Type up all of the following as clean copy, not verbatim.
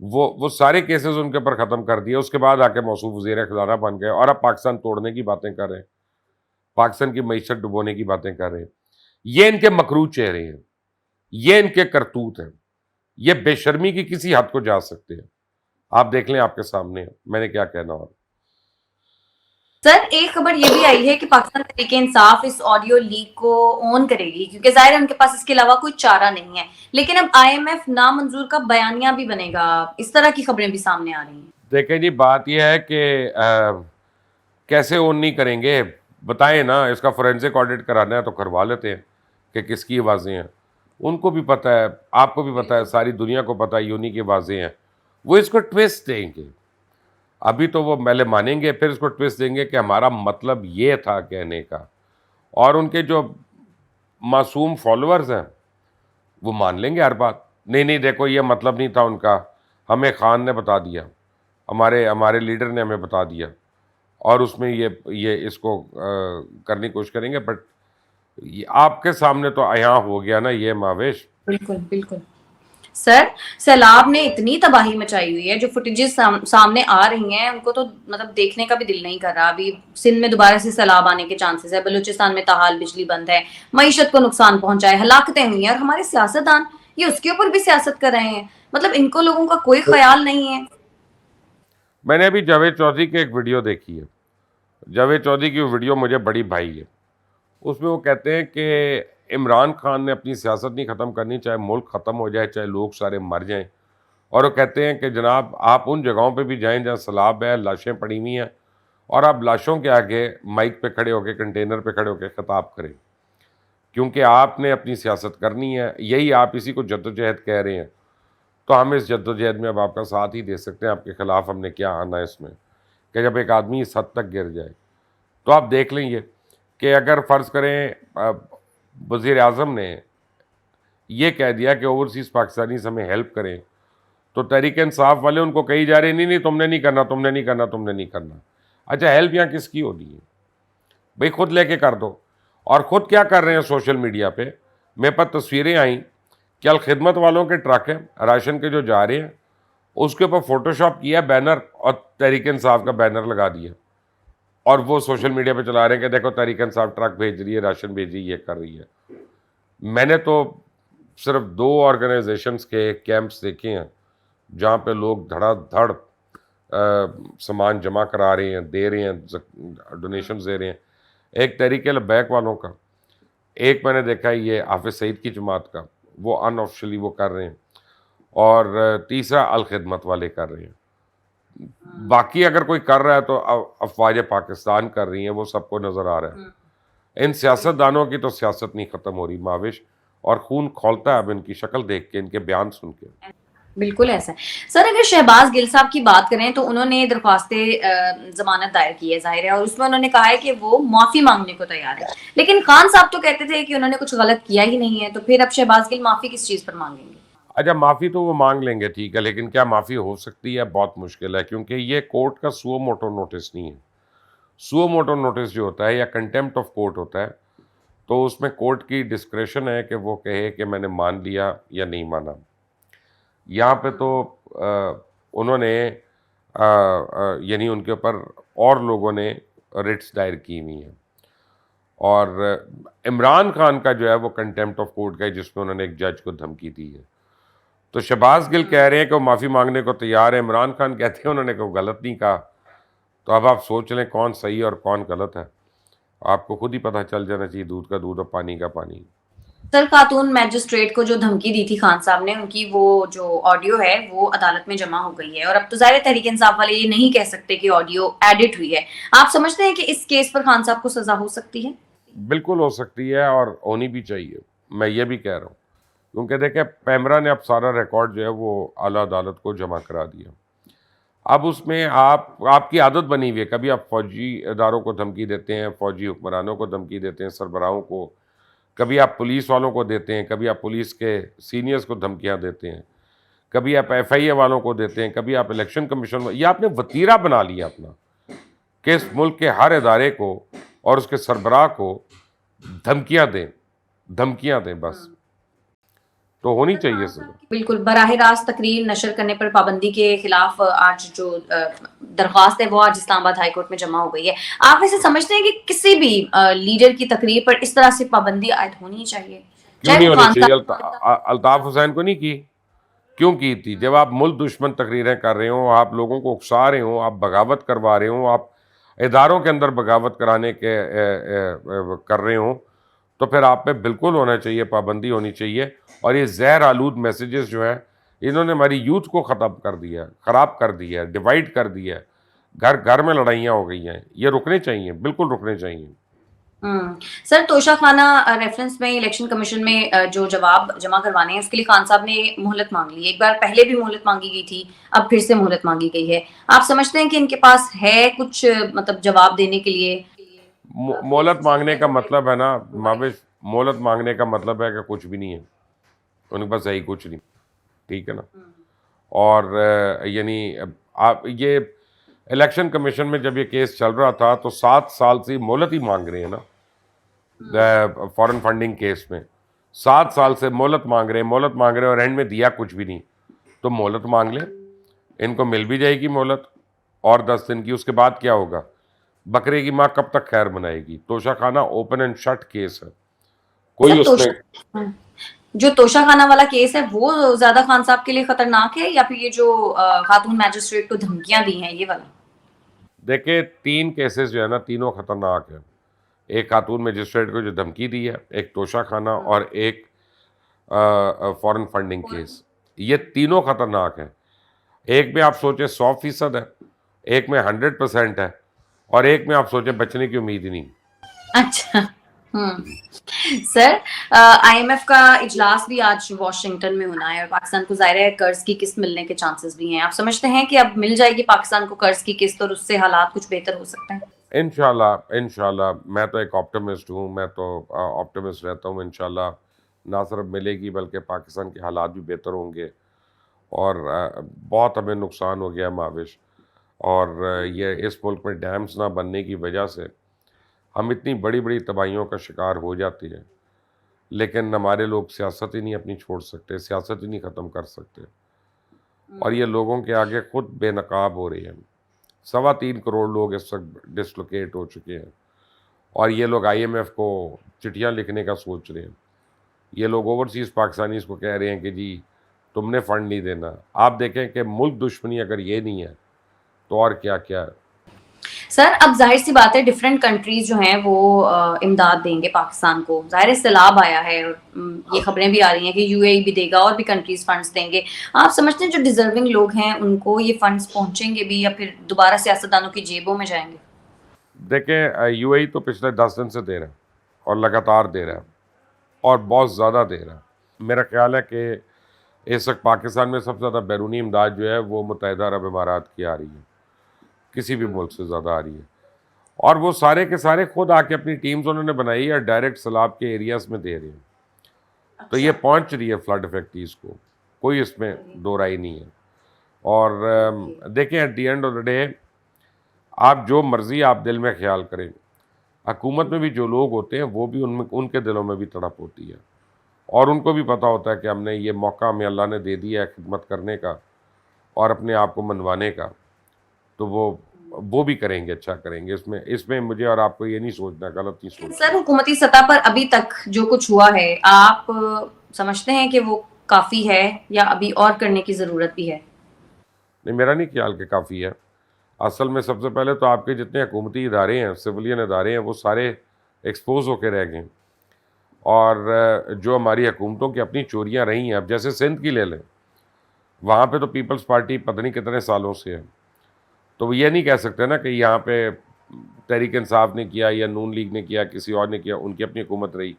وہ سارے کیسز ان کے اوپر ختم کر دیے. اس کے بعد آ کے موصوف وزیر خزانہ بن گئے اور اب پاکستان توڑنے کی باتیں کر رہے ہیں, پاکستان کی معیشت ڈبونے کی باتیں کر رہے ہیں. یہ ان کے مکروہ چہرے ہیں, یہ ان کے کرتوت ہیں, یہ بے شرمی کی کسی حد کو جا سکتے ہیں. آپ دیکھ لیں, آپ کے سامنے ہے, میں نے کیا کہنا. اور سر ایک خبر یہ بھی آئی ہے کہ پاکستان تحریک انصاف اس آڈیو لیک کو اون کرے گی کیونکہ ظاہر ہے ان کے پاس اس کے علاوہ کوئی چارہ نہیں ہے, لیکن اب IMF نامنظور کا بیانیہ بھی بنے گا, اس طرح کی خبریں بھی سامنے آ رہی ہیں. دیکھیں جی, بات یہ ہے کہ کیسے اون نہیں کریں گے, بتائیں نا. اس کا فورینسک آڈٹ کرانا ہے تو کروا لیتے ہیں کہ کس کی آوازیں ہیں. ان کو بھی پتہ ہے, آپ کو بھی پتہ ہے, ساری دنیا کو پتہ ہے یونی کی آوازیں ہیں. وہ اس کو ٹویسٹ دیں گے. ابھی تو وہ پہلے مانیں گے, پھر اس کو ٹویسٹ دیں گے کہ ہمارا مطلب یہ تھا کہنے کا. اور ان کے جو معصوم فالوورز ہیں وہ مان لیں گے ہر بات. نہیں نہیں, دیکھو یہ مطلب نہیں تھا ان کا, ہمیں خان نے بتا دیا, ہمارے لیڈر نے ہمیں بتا دیا, اور اس میں یہ اس کو کرنے کی کوشش کریں گے. بٹ آپ کے سامنے تو عیاں ہو گیا نا یہ ماوش. بالکل بالکل. سر سیلاب نے اتنی تباہی مچائی ہوئی ہے, جو فوٹیجز سامنے آ رہی ہیں ان کو تو مطلب دیکھنے کا بھی دل نہیں کر رہا. ابھی سندھ میں دوبارہ سے سیلاب آنے کے چانسز ہے, بلوچستان میں تاحال بجلی بند ہے, معیشت کو نقصان پہنچا ہے, ہلاکتیں ہوئی ہیں, اور ہمارے سیاستدان یہ اس کے اوپر بھی سیاست کر رہے ہیں. مطلب ان کو لوگوں کا کوئی خیال نہیں ہے. میں نے ابھی جاوید چودھری کی ایک ویڈیو دیکھی ہے. جاوید چودھری کی ویڈیو مجھے بڑی بھائی ہے. اس میں وہ کہتے ہیں کہ عمران خان نے اپنی سیاست نہیں ختم کرنی, چاہے ملک ختم ہو جائے, چاہے لوگ سارے مر جائیں. اور وہ کہتے ہیں کہ جناب آپ ان جگہوں پہ بھی جائیں جہاں سیلاب ہے, لاشیں پڑی ہوئی ہیں, اور آپ لاشوں کے آگے مائک پہ کھڑے ہو کے, کنٹینر پہ کھڑے ہو کے خطاب کریں, کیونکہ آپ نے اپنی سیاست کرنی ہے. یہی آپ اسی کو جدوجہد کہہ رہے ہیں. تو ہم اس جدوجہد میں اب آپ کا ساتھ ہی دے سکتے ہیں. آپ کے خلاف ہم نے کیا آنا ہے اس میں, کہ جب ایک آدمی اس حد تک گر جائے. تو آپ دیکھ لیں یہ کہ اگر فرض کریں وزیر اعظم نے یہ کہہ دیا کہ اوورسیز پاکستانیز ہمیں ہیلپ کریں, تو تحریک انصاف والے ان کو کہی جا رہے ہیں نہیں تم نے نہیں کرنا, تم نے نہیں کرنا, تم نے نہیں کرنا. اچھا ہیلپ یہاں کس کی ہونی ہے بھئی, خود لے کے کر دو. اور خود کیا کر رہے ہیں سوشل میڈیا پہ, میرے پاس تصویریں آئیں کہ الخدمت والوں کے ٹرک ہیں راشن کے جو جا رہے ہیں, اس کے اوپر فوٹو شاپ کیا بینر اور تحریک انصاف کا بینر لگا دیا, اور وہ سوشل میڈیا پہ چلا رہے ہیں کہ دیکھو تحریک انصاف ٹرک بھیج رہی ہے, راشن بھیج رہی ہے, یہ کر رہی ہے. میں نے تو صرف 2 آرگنائزیشنز کے کیمپس دیکھے ہیں جہاں پہ لوگ دھڑا دھڑ سامان جمع کرا رہے ہیں, دے رہے ہیں, ڈونیشنز دے رہے ہیں. ایک تحریک لبیک والوں کا, ایک میں نے دیکھا ہے یہ حافظ سعید کی جماعت کا, وہ ان آفیشلی وہ کر رہے ہیں, اور تیسرا الخدمت والے کر رہے ہیں. باقی اگر کوئی کر رہا ہے تو افواج پاکستان کر رہی ہیں, وہ سب کو نظر آ رہا ہے. ان سیاست دانوں کی تو سیاست نہیں ختم ہو رہی ماوش, اور خون کھولتا ہے اب ان کی شکل دیکھ کے, ان کے بیان سن کے. بالکل ایسا ہے. سر اگر شہباز گل صاحب کی بات کریں تو انہوں نے درخواست ضمانت دائر کی ہے ظاہر ہے, اور اس میں انہوں نے کہا ہے کہ وہ معافی مانگنے کو تیار ہے, لیکن خان صاحب تو کہتے تھے کہ انہوں نے کچھ غلط کیا ہی نہیں ہے, تو پھر اب شہباز گل معافی کس چیز پر مانگیں گے؟ اچھا معافی تو وہ مانگ لیں گے, ٹھیک ہے, لیکن کیا معافی ہو سکتی ہے؟ بہت مشکل ہے, کیونکہ یہ کورٹ کا سو موٹو نوٹس نہیں ہے. سو موٹو نوٹس جو ہوتا ہے یا کنٹیمپٹ آف کورٹ ہوتا ہے, تو اس میں کورٹ کی ڈسکریشن ہے کہ وہ کہے کہ میں نے مان لیا یا نہیں مانا. یہاں پہ تو انہوں نے یعنی ان کے اوپر اور لوگوں نے ریٹس دائر کی ہوئی ہیں, اور عمران خان کا جو ہے وہ کنٹیمپٹ آف کورٹ کا ہے, جس میں انہوں نے ایک جج کو دھمکی دی ہے. تو شہباز گل کہہ رہے ہیں کہ وہ معافی مانگنے کو تیار ہے, عمران خان کہتے ہیں انہوں نے کوئی غلط نہیں کہا. تو اب آپ سوچ لیں کون صحیح اور کون غلط ہے, آپ کو خود ہی پتہ چل جانا چاہیے, دودھ کا دودھ اور پانی کا پانی. سر خاتون میجسٹریٹ کو جو دھمکی دی تھی خان صاحب نے, ان کی وہ جو آڈیو ہے وہ عدالت میں جمع ہو گئی ہے, اور اب تو ظاہر تحریک انصاف والے یہ نہیں کہہ سکتے کہ آڈیو ایڈٹ ہوئی ہے. آپ سمجھتے ہیں کہ اس کیس پر خان صاحب کو سزا ہو سکتی ہے؟ بالکل ہو سکتی ہے, اور ہونی بھی چاہیے. میں یہ بھی کہہ رہا ہوں, کیونکہ دیکھیں پیمرا نے اب سارا ریکارڈ جو ہے وہ اعلیٰ عدالت کو جمع کرا دیا. اب اس میں آپ کی عادت بنی ہوئی ہے, کبھی آپ فوجی اداروں کو دھمکی دیتے ہیں, فوجی حکمرانوں کو دھمکی دیتے ہیں, سربراہوں کو, کبھی آپ پولیس والوں کو دیتے ہیں, کبھی آپ پولیس کے سینئرز کو دھمکیاں دیتے ہیں, کبھی آپ FIA والوں کو دیتے ہیں, کبھی آپ الیکشن کمیشن, یہ آپ نے وتیرہ بنا لیا اپنا کہ اس ملک کے ہر ادارے کو اور اس کے سربراہ کو دھمکیاں دیں بس. تو ہونی چاہیے سزا. بالکل براہ راست تقریر نشر کرنے پر پابندی کے خلاف آج جو درخواست ہے وہ آج اسلام آباد ہائی کورٹ میں جمع ہو گئی ہے. آپ ایسے سمجھتے ہیں کہ کسی بھی لیڈر کی تقریر پر اس طرح سے پابندی عائد ہونی چاہیے؟ کیوں نہیں ہونی چاہیے؟ الطاف حسین کو نہیں کی؟ کیوں کی تھی؟ جب آپ ملک دشمن تقریریں کر رہے ہوں، آپ لوگوں کو اکسا رہے ہوں، آپ بغاوت کروا رہے ہوں، آپ اداروں کے اندر بغاوت کرانے کے کر رہے ہوں، تو پھر آپ پہ بالکل ہونا چاہیے، پابندی ہونی چاہیے. اور یہ زہر آلود میسیجز جو ہیں، انہوں نے ہماری یوتھ کو ختم کر دیا ہے، خراب کر دیا ہے، ڈیوائڈ کر دیا ہے، گھر گھر میں لڑائیاں ہو گئی ہیں. یہ رکنے چاہیے، بالکل رکنے چاہیے. سر توشہ خانہ ریفرنس میں الیکشن کمیشن میں جو جواب جمع کروانے ہیں اس کے لیے خان صاحب نے مہلت مانگ لی ہے. ایک بار پہلے بھی مہلت مانگی گئی تھی، اب پھر سے مہلت مانگی گئی ہے. آپ سمجھتے ہیں کہ ان کے پاس ہے کچھ مطلب جواب دینے کے لیے؟ مہلت مانگنے کا مطلب ہے نا ماوش، مہلت مانگنے کا مطلب ہے کہ کچھ بھی نہیں ہے، ان کے پاس ہے ہی کچھ نہیں. ٹھیک ہے نا. اور یعنی آپ یہ الیکشن کمیشن میں جب یہ کیس چل رہا تھا تو 7 سال سے مہلت ہی مانگ رہے ہیں نا فارن فنڈنگ کیس میں. 7 سال سے مہلت مانگ رہے ہیں اور اینڈ میں دیا کچھ بھی نہیں. تو مہلت مانگ لیں، ان کو مل بھی جائے گی مہلت اور 10 دن کی. اس کے بعد کیا ہوگا؟ بکرے کی ماں کب تک خیر منائے گی؟ توشہ خانہ اوپن اینڈ شٹ کیس ہے، کوئی اس میں. جو توشہ خانہ والا کیس ہے وہ زیادہ خان صاحب کے لیے خطرناک ہے یا پھر یہ جو خاتون میجسٹریٹ کو دھمکیاں دی ہیں یہ والا؟ دیکھیں 3 کیسز جو ہے نا، تینوں خطرناک ہیں. ایک خاتون میجسٹریٹ کو جو دھمکی دی ہے، ایک توشہ خانہ، اور ایک فارن فنڈنگ کیس. یہ تینوں خطرناک ہیں. ایک میں آپ سوچیں 100% ہے، ایک میں 100% ہے، اور ایک میں آپ سوچیں بچنے کی امید ہی نہیں. اچھا. سر آئی ایم ایف کا اجلاس بھی آج واشنگٹن میں ہونا ہے اور پاکستان کو ظاہر ہے قرض کی قسط ملنے کے چانسز بھی ہیں. آپ سمجھتے ہیں کہ اب مل جائے گی پاکستان کو قرض کی قسط اور اس سے حالات کچھ بہتر ہو سکتے ہیں؟ انشاءاللہ میں تو ایک آپٹمسٹ ہوں، میں تو آپٹمسٹ رہتا ہوں. انشاءاللہ نہ صرف ملے گی بلکہ پاکستان کے حالات بھی بہتر ہوں گے. اور بہت ہمیں نقصان ہو گیا ماوش، اور یہ اس ملک میں ڈیمز نہ بننے کی وجہ سے ہم اتنی بڑی بڑی تباہیوں کا شکار ہو جاتے ہیں، لیکن ہمارے لوگ سیاست ہی نہیں اپنی چھوڑ سکتے، سیاست ہی نہیں ختم کر سکتے. اور یہ لوگوں کے آگے خود بے نقاب ہو رہے ہیں. 3.25 کروڑ لوگ اس وقت ڈسلوکیٹ ہو چکے ہیں، اور یہ لوگ آئی ایم ایف کو چٹھیاں لکھنے کا سوچ رہے ہیں. یہ لوگ اوورسیز پاکستانیز کو کہہ رہے ہیں کہ جی تم نے فنڈ نہیں دینا. آپ دیکھیں کہ ملک دشمنی اگر یہ نہیں ہے تو اور کیا کیا ہے. سر اب ظاہر سی بات ہے ڈفرینٹ کنٹریز جو ہیں وہ امداد دیں گے پاکستان کو. ظاہر سیلاب آیا ہے اور یہ خبریں بھی آ رہی ہیں کہ یو اے ای بھی دے گا اور بھی کنٹریز فنڈز دیں گے. آپ سمجھتے ہیں جو ڈیزرونگ لوگ ہیں ان کو یہ فنڈز پہنچیں گے بھی یا پھر دوبارہ سیاستدانوں کی جیبوں میں جائیں گے؟ دیکھیں یو اے ای تو پچھلے 10 دن سے دے رہا ہے اور لگاتار دے رہا ہے اور بہت زیادہ دے رہا ہے. میرا خیال ہے کہ اس وقت پاکستان میں سب سے زیادہ بیرونی امداد جو ہے وہ متحدہ عرب امارات کی آ رہی ہے، کسی بھی ملک سے زیادہ آ رہی ہے. اور وہ سارے کے سارے خود آ کے اپنی ٹیمز انہوں نے بنائی ہے، ڈائریکٹ سیلاب کے ایریاز میں دے رہے ہیں. تو یہ پہنچ رہی ہے فلڈ افیکٹیز کو، کوئی اس میں دو رائے نہیں ہے. اور دیکھیں at the end of the day آپ جو مرضی آپ دل میں خیال کریں، حکومت میں بھی جو لوگ ہوتے ہیں وہ بھی ان کے دلوں میں بھی تڑپ ہوتی ہے، اور ان کو بھی پتہ ہوتا ہے کہ ہم نے یہ موقع ہمیں اللہ نے دے دیا ہے خدمت کرنے کا اور اپنے آپ کو منوانے کا، تو وہ بھی کریں گے، اچھا کریں گے. اس میں مجھے اور آپ کو یہ نہیں سوچنا، غلط نہیں سوچنا. سر حکومتی سطح پر ابھی تک جو کچھ ہوا ہے آپ سمجھتے ہیں کہ وہ کافی ہے یا ابھی اور کرنے کی ضرورت بھی ہے؟ نہیں، میرا نہیں خیال کہ کافی ہے. اصل میں سب سے پہلے تو آپ کے جتنے حکومتی ادارے ہیں، سویلین ادارے ہیں، وہ سارے ایکسپوز ہو کے رہ گئے. اور جو ہماری حکومتوں کی اپنی چوریاں رہی ہیں، اب جیسے سندھ کی لے لیں، وہاں پہ تو پیپلز پارٹی پتہ نہیں کتنے سالوں سے ہے. تو وہ یہ نہیں کہہ سکتے نا کہ یہاں پہ تحریک انصاف نے کیا یا نون لیگ نے کیا، کسی اور نے کیا، ان کی اپنی حکومت رہی.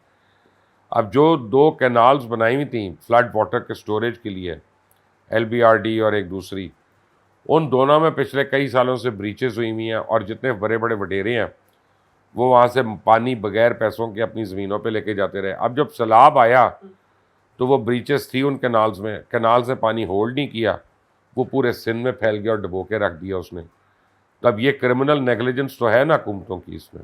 اب جو 2 کینالز بنائی ہوئی تھیں فلڈ واٹر کے سٹوریج کے لیے، ایل بی آر ڈی اور ایک دوسری، ان دونوں میں پچھلے کئی سالوں سے بریچز ہوئی ہوئی ہیں، اور جتنے بڑے بڑے وڈیرے ہیں وہ وہاں سے پانی بغیر پیسوں کے اپنی زمینوں پہ لے کے جاتے رہے. اب جب سیلاب آیا تو وہ بریچز تھی ان کینالز میں، کینال سے پانی ہولڈ نہیں کیا، وہ پورے سندھ میں پھیل گیا اور ڈبو کے رکھ دیا اس نے. تب یہ کرمنل نیگلیجنس تو ہے نا حکومتوں کی اس میں.